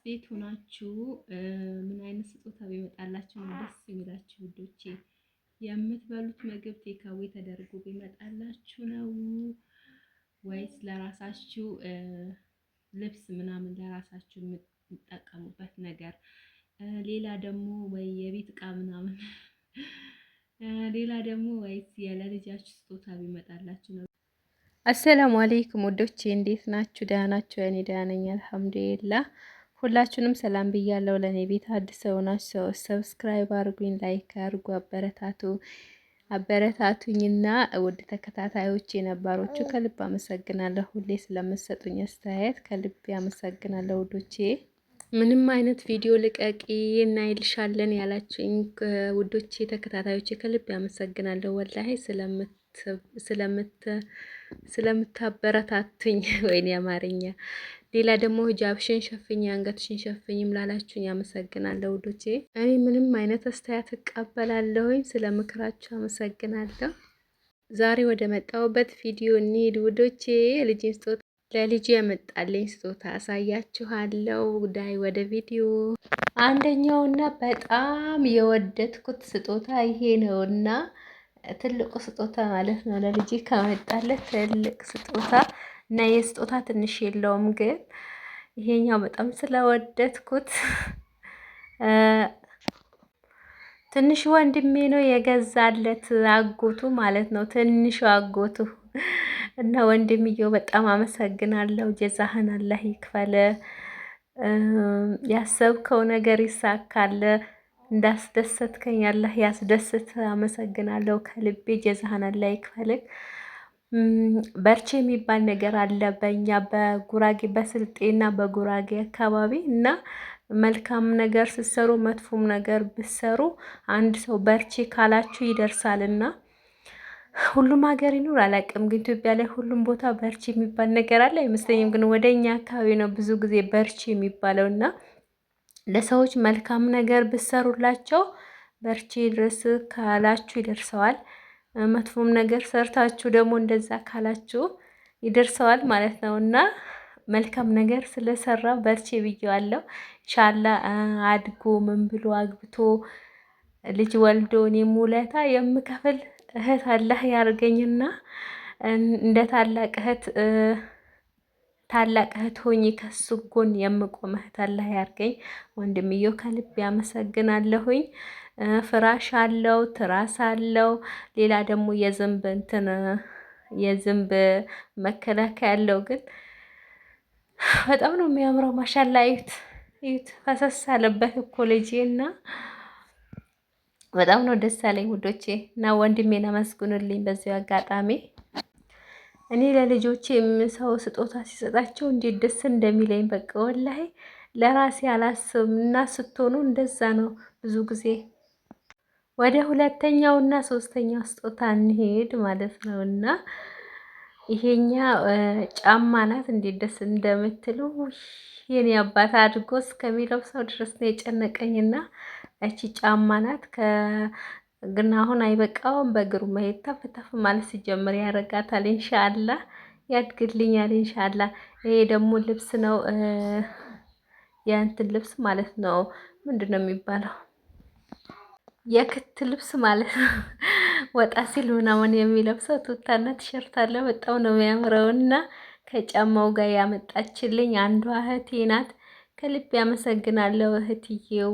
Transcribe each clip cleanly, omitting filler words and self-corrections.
ቤት ሆናችሁ ምን አይነት ስጦታ ቢመጣላችሁ ነው ደስ የሚላችሁ ውዶቼ? የምትበሉት ምግብ ቴካዌ ተደርጎ ቢመጣላችሁ ነው ወይስ ለራሳችሁ ልብስ ምናምን ለራሳችሁ የምትጠቀሙበት ነገር፣ ሌላ ደግሞ ወይ የቤት እቃ ምናምን ሌላ ደግሞ ወይስ ለልጃችሁ ስጦታ ቢመጣላችሁ ነው? አሰላሙ አለይኩም ውዶቼ፣ እንዴት ናችሁ? ደህና ናችሁ? እኔ ደህና ነኝ አልሐምዱሊላህ። ሁላችሁንም ሰላም ብያለሁ። ለኔ ቤት አዲስ ናችሁ ሰብስክራይብ አድርጉኝ፣ ላይክ አድርጉ፣ አበረታቱኝና ውድ ተከታታዮች የነባሮቹ ከልብ አመሰግናለሁ። ሁሌ ስለምትሰጡኝ አስተያየት ከልብ አመሰግናለሁ ውዶቼ። ምንም አይነት ቪዲዮ ልቀቂ እናይልሻለን ያላችሁኝ ውዶቼ ተከታታዮቼ ከልብ አመሰግናለሁ። ወላሂ ስለምታበረታቱኝ ወይኔ አማርኛ። ሌላ ደግሞ ሂጃብሽን ሸፍኝ አንገትሽን ሸፍኝም ላላችሁኝ አመሰግናለሁ ውዶቼ። እኔ ምንም አይነት አስተያየት እቀበላለሁኝ። ስለ ምክራችሁ አመሰግናለሁ። ዛሬ ወደ መጣሁበት ቪዲዮ እንሂድ ውዶቼ። ልጄን ስጦታ ለልጄ የመጣልኝ ስጦታ አሳያችኋለሁ። ዳይ ወደ ቪዲዮ። አንደኛውና በጣም የወደድኩት ስጦታ ይሄ ነውና ትልቁ ስጦታ ማለት ነው። ለልጄ ከመጣለት ትልቅ ስጦታ እና የስጦታ ትንሽ የለውም፣ ግን ይሄኛው በጣም ስለወደድኩት ትንሽ ወንድሜ ነው የገዛለት፣ አጎቱ ማለት ነው። ትንሹ አጎቱ እና ወንድምየው በጣም አመሰግናለሁ። ጀዛህን አላህ ይክፈለ፣ ያሰብከው ነገር ይሳካል፣ እንዳስደሰትከኝ አላህ ያስደስት። አመሰግናለሁ ከልቤ። ጀዛህን አላህ ይክፈልክ። በርቼ የሚባል ነገር አለ በእኛ በጉራጌ በስልጤና በጉራጌ አካባቢ እና መልካም ነገር ስትሰሩ መጥፎም ነገር ብትሰሩ አንድ ሰው በርቼ ካላችሁ ይደርሳልና ሁሉም ሀገር ይኖር አላውቅም፣ ግን ኢትዮጵያ ላይ ሁሉም ቦታ በርቺ የሚባል ነገር አለ አይመስለኝም። ግን ወደኛ አካባቢ ነው ብዙ ጊዜ በርቺ የሚባለው እና ለሰዎች መልካም ነገር ብሰሩላቸው በርቺ ድረስ ካላችሁ ይደርሰዋል። መጥፎም ነገር ሰርታችሁ ደግሞ እንደዛ ካላችሁ ይደርሰዋል ማለት ነው እና መልካም ነገር ስለሰራ በርቺ ብዬዋለሁ። ኢንሻአላ አድጎ ምን ብሎ አግብቶ ልጅ ወልዶ እኔም ውለታ የምከፍል እህት አላህ ያርገኝና እንደ ታላቅ እህት ሆኜ ከሱ ጎን የምቆም እህት አላህ ያርገኝ። ወንድምየው ከልብ ያመሰግናለሁኝ። ፍራሽ አለው፣ ትራስ አለው። ሌላ ደግሞ የዝንብ መከላከያ ያለው፣ ግን በጣም ነው የሚያምረው። ማሻላ እዩት፣ ፈሰስ አለበት እኮ ልጄ እና በጣም ነው ደስ ያለኝ ውዶቼ። እና ወንድሜን አመስግኑልኝ በዚህ አጋጣሚ። እኔ ለልጆቼ የምሰው ስጦታ ሲሰጣቸው እንዴት ደስ እንደሚለኝ በቃ ወላሂ ለራሴ አላስብም። እና ስትሆኑ እንደዛ ነው ብዙ ጊዜ። ወደ ሁለተኛው እና ሶስተኛው ስጦታ እንሄድ ማለት ነው። እና ይሄኛ ጫማ ናት። እንዴት ደስ እንደምትሉ የኔ አባት አድጎ እስከሚለብሰው ድረስ ነው የጨነቀኝና እቺ ጫማ ናት። ግን አሁን አይበቃውም። በእግሩ መሄድ ተፍ ማለት ሲጀምር ያረጋታል። ኢንሻአላ ያድግልኛል ኢንሻአላ። ይሄ ደግሞ ልብስ ነው፣ የእንትን ልብስ ማለት ነው። ምንድነው የሚባለው? የክት ልብስ ማለት ነው። ወጣ ሲል ምናምን የሚለብሰው ቱታና ቲሸርት አለ። በጣም ነው የሚያምረውና ከጫማው ጋር ያመጣችልኝ አንዷ እህቴ ናት። ከልብ ያመሰግናለሁ እህትዬው፣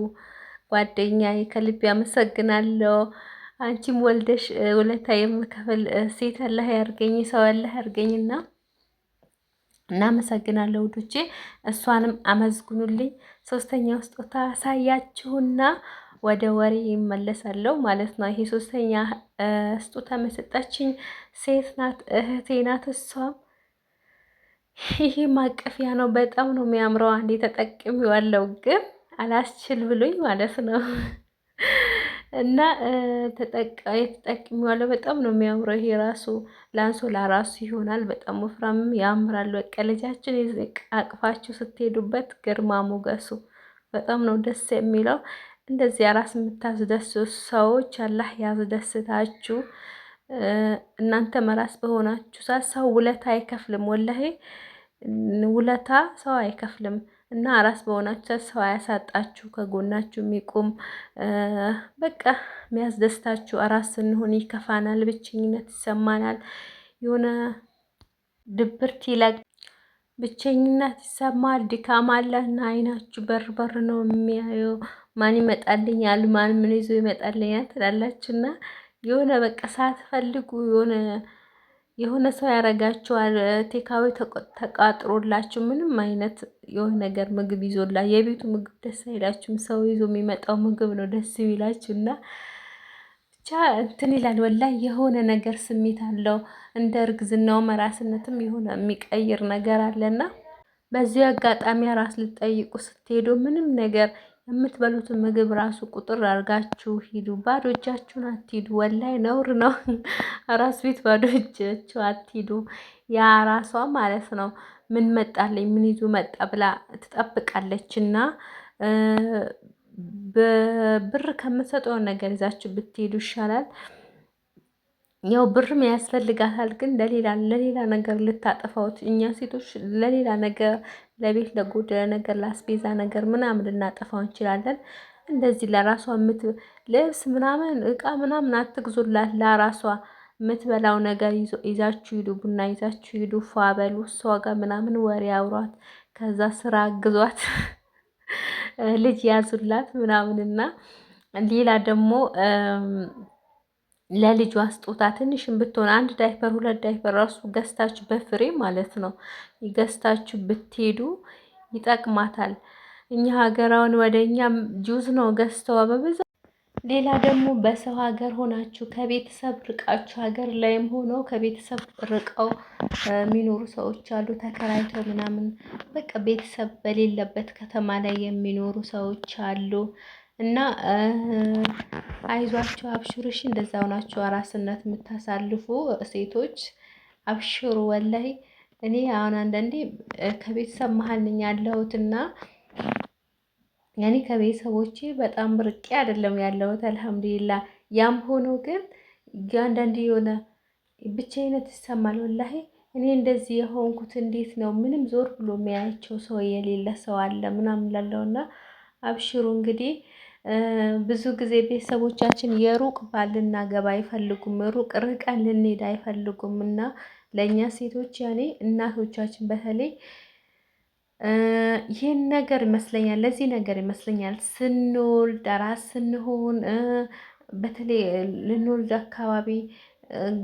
ጓደኛዬ ከልብ ያመሰግናለሁ። አንቺም ወልደሽ ውለታ የምከፍል ሴት አላህ ያርገኝ፣ ሰው አላህ ያርገኝና እናመሰግናለሁ ውዶቼ። እሷንም አመስግኑልኝ። ሶስተኛው ስጦታ ሳያችሁና ወደ ወሬ ይመለሳለሁ ማለት ነው። ይሄ ሶስተኛ ስጦታ መሰጣችኝ ሴት ናት፣ እህቴ ናት። እሷም ይሄ ማቀፊያ ነው። በጣም ነው የሚያምረው። አንዴ ተጠቅሜዋለሁ ግን አላስችል ብሎኝ ማለት ነው እና ተጠቅሜዋለሁ። በጣም ነው የሚያምረው። ይሄ ራሱ ለአንሶላ ራሱ ይሆናል። በጣም ወፍራም ያምራል። በቃ ልጃችን አቅፋችሁ ስትሄዱበት ግርማ ሞገሱ በጣም ነው ደስ የሚለው። እንደዚህ ራስ የምታስደስቱ ሰዎች አላህ ያስደስታችሁ። እናንተ መራስ በሆናችሁ ሰው ውለታ አይከፍልም። ወላሂ ውለታ ሰው አይከፍልም። እና አራስ በሆናችሁ ሰው አያሳጣችሁ፣ ከጎናችሁ የሚቆም በቃ የሚያስደስታችሁ። አራስ ስንሆን ይከፋናል፣ ብቸኝነት ይሰማናል፣ የሆነ ድብርት ይለቅ፣ ብቸኝነት ይሰማል፣ ድካም አለ እና አይናችሁ በር በር ነው የሚያየው። ማን ይመጣልኛል፣ ማን ምን ይዞ ይመጣልኛል ትላላችሁ እና የሆነ በቃ ሳትፈልጉ የሆነ ሰው ያረጋችኋል። ቴካዊ ተቃጥሮላችሁ ምንም አይነት የሆነ ነገር ምግብ ይዞላ የቤቱ ምግብ ደስ አይላችሁም። ሰው ይዞ የሚመጣው ምግብ ነው ደስ የሚላችሁ እና ብቻ እንትን ይላል። ወላሂ የሆነ ነገር ስሜት አለው። እንደ እርግዝናው መራስነትም የሆነ የሚቀይር ነገር አለና በዚህ አጋጣሚ ራስ ልትጠይቁ ስትሄዱ ምንም ነገር የምትበሉትን ምግብ ራሱ ቁጥር አድርጋችሁ ሂዱ። ባዶ እጃችሁን አትሂዱ። ወላይ ነውር ነው። አራስ ቤት ባዶ እጃችሁ አትሂዱ። ያ ራሷ ማለት ነው ምን መጣለኝ ምን ይዞ መጣ ብላ ትጠብቃለች እና በብር ከምትሰጠው ነገር ይዛችሁ ብትሄዱ ይሻላል። ያው ብርም ያስፈልጋታል፣ ግን ለሌላ ነገር ልታጠፋውት እኛ ሴቶች ለሌላ ነገር ለቤት ለጎደለ ነገር ለአስቤዛ ነገር ምናምን ልናጠፋው እንችላለን። እንደዚህ ለራሷ ልብስ ምናምን እቃ ምናምን አትግዙላት። ለራሷ የምትበላው ነገር ይዛችሁ ሂዱ። ቡና ይዛችሁ ሂዱ። ፏ በሉ። እሷ ጋር ምናምን ወሬ አውሯት። ከዛ ስራ አግዟት፣ ልጅ ያዙላት ምናምንና ሌላ ደግሞ ለልጇ ስጦታ ትንሽም ብትሆን አንድ ዳይፐር ሁለት ዳይፐር ራሱ ገዝታችሁ በፍሬ ማለት ነው ገዝታችሁ ብትሄዱ ይጠቅማታል። እኛ ሀገራውን ወደ እኛ ጁዝ ነው ገዝተዋ በብዛት። ሌላ ደግሞ በሰው ሀገር ሆናችሁ ከቤተሰብ ርቃችሁ ሀገር ላይም ሆነው ከቤተሰብ ርቀው የሚኖሩ ሰዎች አሉ። ተከራይተው ምናምን በቃ ቤተሰብ በሌለበት ከተማ ላይ የሚኖሩ ሰዎች አሉ። እና አይዟችሁ አብሽሩሽ፣ እንደዛው ናችሁ አራስነት የምታሳልፉ ሴቶች አብሽሩ። ወላይ እኔ አሁን አንዳንዴ ከቤተሰብ መሀል ነኝ ያለሁትና ያኔ ከቤተሰቦቼ በጣም ርቄ አይደለም ያለሁት አልሐምዱሊላ። ያም ሆኖ ግን አንዳንዴ የሆነ ብቻዬነት ይሰማል። ወላሂ እኔ እንደዚህ የሆንኩት እንዴት ነው? ምንም ዞር ብሎ የሚያያቸው ሰው የሌለ ሰው አለ ምናምን ላለውና አብሽሩ እንግዲህ ብዙ ጊዜ ቤተሰቦቻችን የሩቅ ባል ልናገባ አይፈልጉም። ሩቅ ርቀን ልንሄድ አይፈልጉም። እና ለእኛ ሴቶች ያኔ እናቶቻችን በተለይ ይህን ነገር ይመስለኛል፣ ለዚህ ነገር ይመስለኛል ስንወልድ አራስ ስንሆን በተለይ ልንወልድ አካባቢ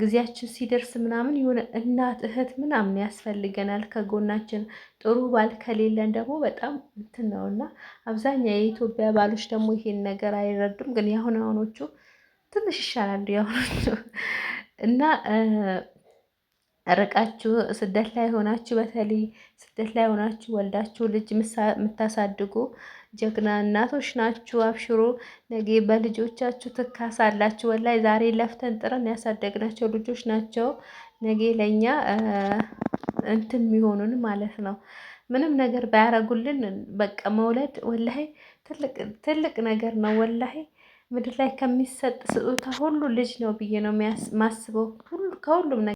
ጊዜያችን ሲደርስ ምናምን የሆነ እናት እህት ምናምን ያስፈልገናል ከጎናችን። ጥሩ ባል ከሌለን ደግሞ በጣም እንትን ነው እና አብዛኛው የኢትዮጵያ ባሎች ደግሞ ይሄን ነገር አይረዱም። ግን የአሁኖቹ ትንሽ ይሻላሉ የአሁኖቹ እና ርቃችሁ ስደት ላይ ሆናችሁ በተለይ ስደት ላይ ሆናችሁ ወልዳችሁ ልጅ የምታሳድጉ ጀግና እናቶች ናችሁ። አብሽሮ ነገ በልጆቻችሁ ትካሳላችሁ። ወላይ ዛሬ ለፍተን ጥረን ያሳደግናቸው ልጆች ናቸው ነገ ለኛ እንትን የሚሆኑን ማለት ነው። ምንም ነገር ባያረጉልን በቃ መውለድ ወላይ ትልቅ ነገር ነው። ወላይ ምድር ላይ ከሚሰጥ ስጦታ ሁሉ ልጅ ነው ብዬ ነው ማስበው ከሁሉም ነገር